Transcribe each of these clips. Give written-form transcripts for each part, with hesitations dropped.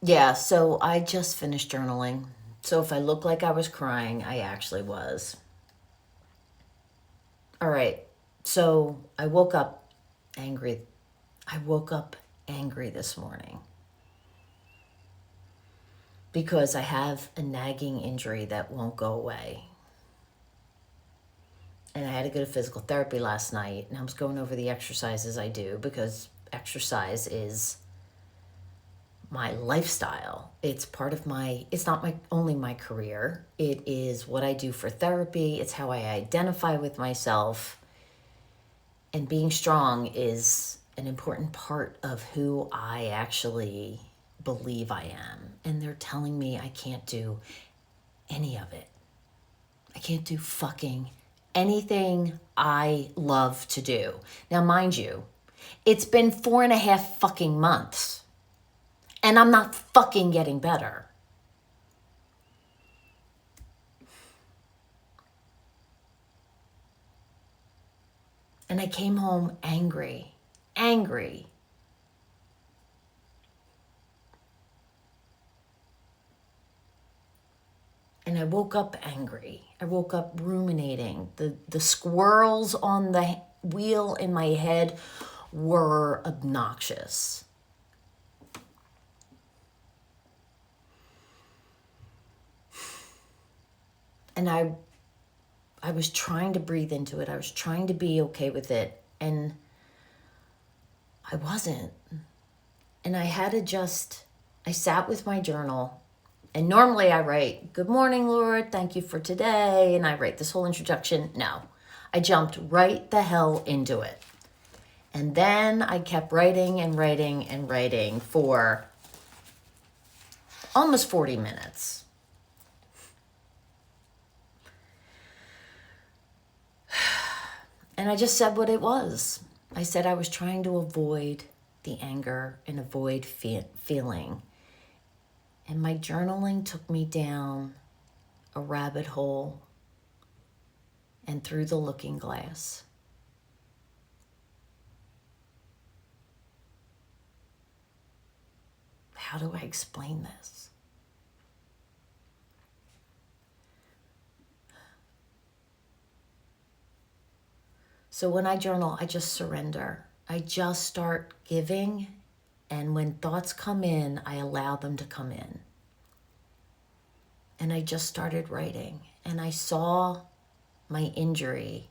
Yeah, so I just finished journaling. So if I look like I was crying, I actually was. All right. So I woke up angry. I woke up angry this morning because I have a nagging injury that won't go away. And I had to go to physical therapy last night, and I was going over the exercises I do because exercise is my lifestyle. It's part of it's not only my career. It is what I do for therapy. It's how I identify with myself. And being strong is an important part of who I actually believe I am. And they're telling me I can't do any of it. I can't do fucking anything I love to do. Now, mind you, it's been 4.5 fucking months. And I'm not fucking getting better. And I came home angry. Angry. And I woke up angry. I woke up ruminating. The squirrels on the wheel in my head were obnoxious. And I was trying to breathe into it. I was trying to be okay with it. And I wasn't. And I sat with my journal. And normally I write, "Good morning, Lord. Thank you for today." And I write this whole introduction. No, I jumped right the hell into it. And then I kept writing and writing and writing for almost 40 minutes. And I just said what it was. I said I was trying to avoid the anger and avoid feeling. And my journaling took me down a rabbit hole and through the looking glass. How do I explain this? So when I journal, I just surrender. I just start giving, and when thoughts come in, I allow them to come in. And I just started writing, and I saw my injury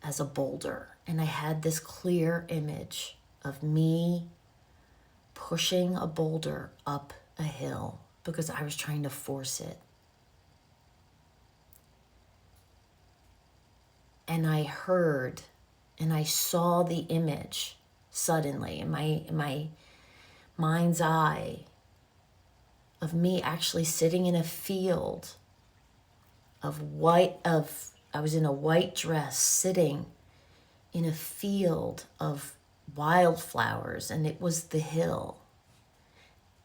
as a boulder, and I had this clear image of me pushing a boulder up a hill because I was trying to force it. And I heard and I saw the image suddenly in my mind's eye of me actually sitting in a field I was in a white dress sitting in a field of wildflowers, and it was the hill,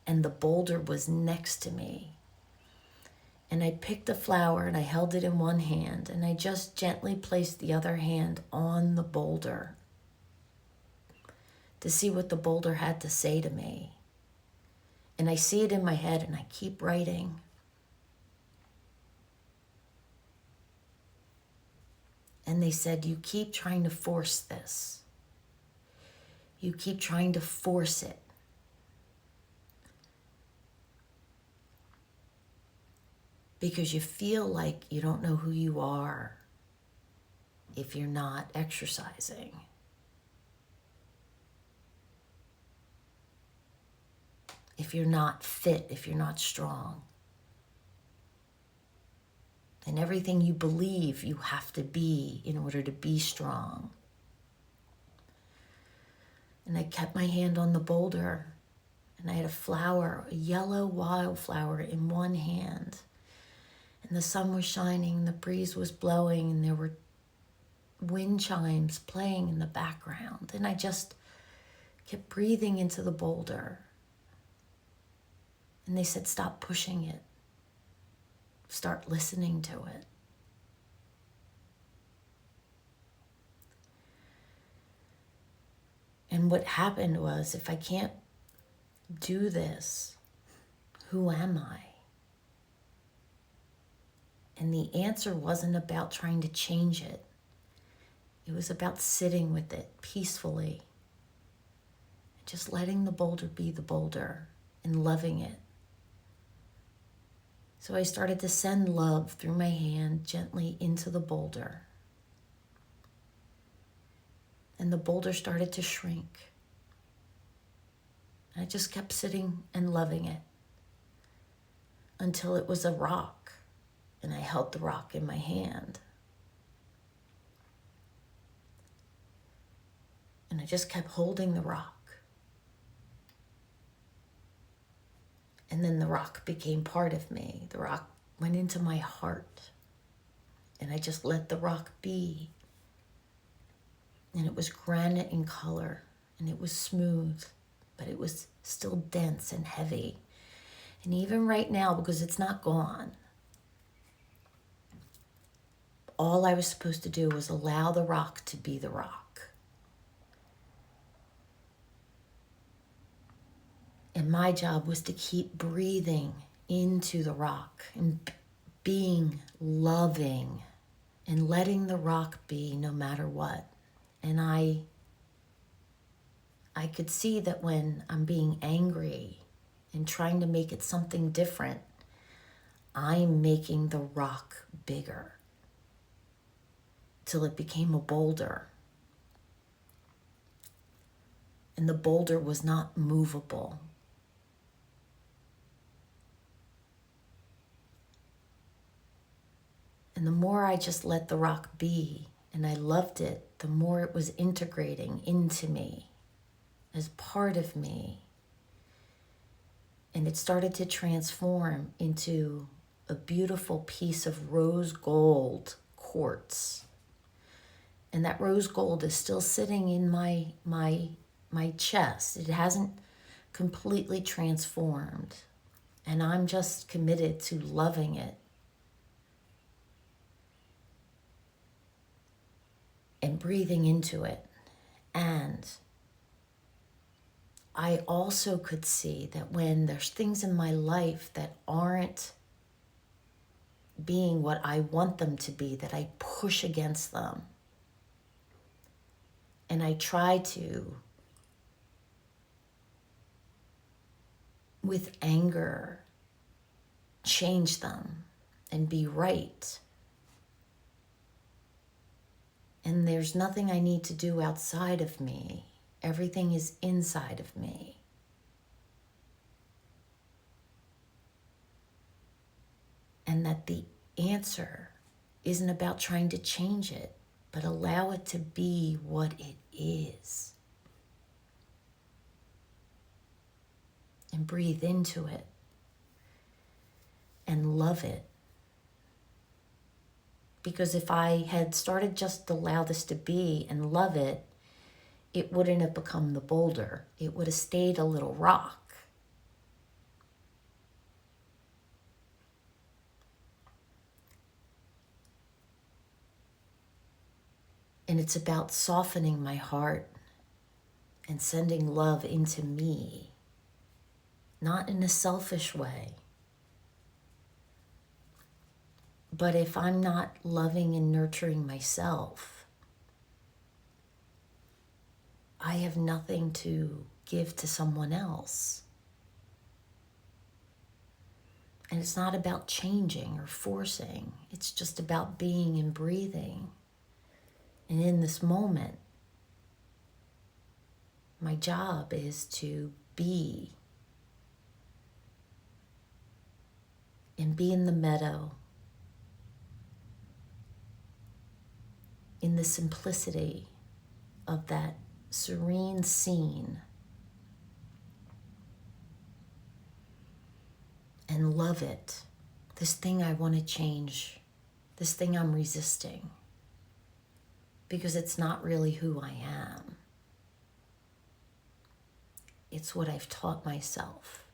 and the boulder was next to me. And I picked a flower and I held it in one hand, and I just gently placed the other hand on the boulder to see what the boulder had to say to me. And I see it in my head, and I keep writing. And they said, "You keep trying to force this. You keep trying to force it. Because you feel like you don't know who you are if you're not exercising. If you're not fit, if you're not strong. And everything you believe you have to be in order to be strong." And I kept my hand on the boulder, and I had a flower, a yellow wildflower in one hand. And the sun was shining, the breeze was blowing, and there were wind chimes playing in the background. And I just kept breathing into the boulder. And they said, "Stop pushing it. Start listening to it." And what happened was, if I can't do this? Who am I? And the answer wasn't about trying to change it. It was about sitting with it peacefully, just letting the boulder be the boulder and loving it. So I started to send love through my hand gently into the boulder. And the boulder started to shrink. I just kept sitting and loving it until it was a rock, and I held the rock in my hand. And I just kept holding the rock. And then the rock became part of me. The rock went into my heart. And I just let the rock be. And it was granite in color. And it was smooth. But it was still dense and heavy. And even right now, because it's not gone, all I was supposed to do was allow the rock to be the rock. And my job was to keep breathing into the rock and being loving and letting the rock be no matter what. And I could see that when I'm being angry and trying to make it something different, I'm making the rock bigger till it became a boulder. And the boulder was not movable. And the more I just let the rock be and I loved it, the more it was integrating into me as part of me. And it started to transform into a beautiful piece of rose gold quartz. And that rose gold is still sitting in my chest. It hasn't completely transformed. And I'm just committed to loving it and breathing into it. And I also could see that when there's things in my life that aren't being what I want them to be, that I push against them. And I try to, with anger, change them and be right. And there's nothing I need to do outside of me. Everything is inside of me. And that the answer isn't about trying to change it, but allow it to be what it is. And breathe into it. And love it. Because if I had started just to allow this to be and love it, it wouldn't have become the boulder. It would have stayed a little rock. And it's about softening my heart and sending love into me, not in a selfish way. But if I'm not loving and nurturing myself, I have nothing to give to someone else. And it's not about changing or forcing. It's just about being and breathing. And in this moment, my job is to be. And be in the meadow. In the simplicity of that serene scene. And love it. This thing I want to change. This thing I'm resisting. Because it's not really who I am. It's what I've taught myself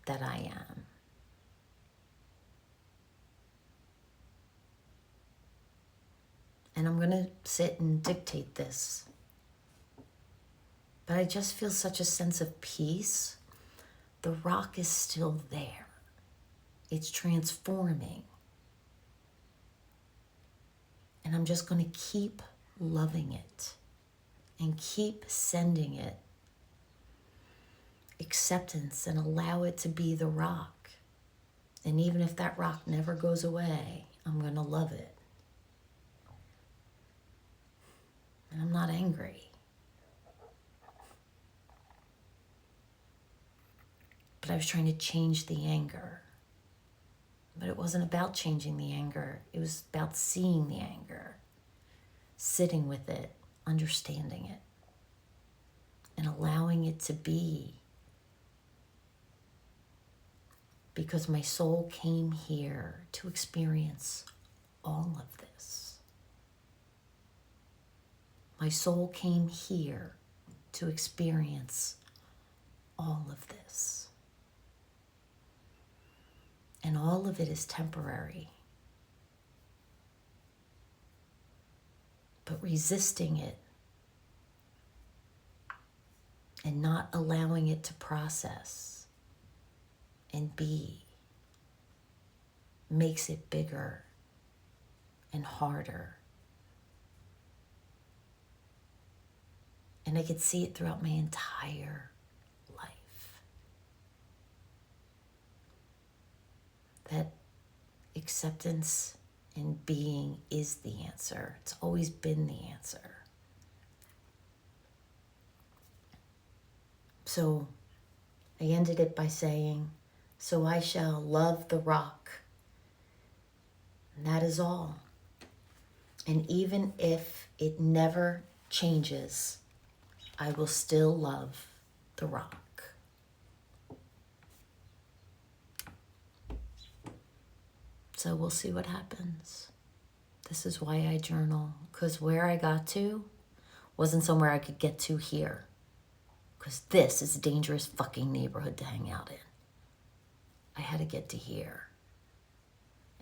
that I am. And I'm going to sit and dictate this. but I just feel such a sense of peace. The rock is still there. It's transforming. And I'm just going to keep loving it and keep sending it acceptance and allow it to be the rock. And even if that rock never goes away, I'm going to love it. And I'm not angry. But I was trying to change the anger. But it wasn't about changing the anger. It was about seeing the anger, sitting with it, understanding it, and allowing it to be. Because my soul came here to experience all of this. My soul came here to experience all of this. And all of it is temporary. But resisting it and not allowing it to process and be makes it bigger and harder. And I could see it throughout my entire life. That acceptance and being is the answer. It's always been the answer. So I ended it by saying, so I shall love the rock. And that is all. And even if it never changes, I will still love the rock. So we'll see what happens. This is why I journal, because where I got to wasn't somewhere I could get to here. Because this is a dangerous fucking neighborhood to hang out in. I had to get to here.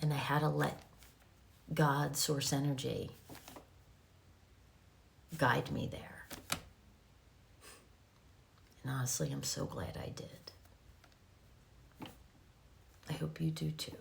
And I had to let God, source energy, guide me there. And honestly, I'm so glad I did. I hope you do too.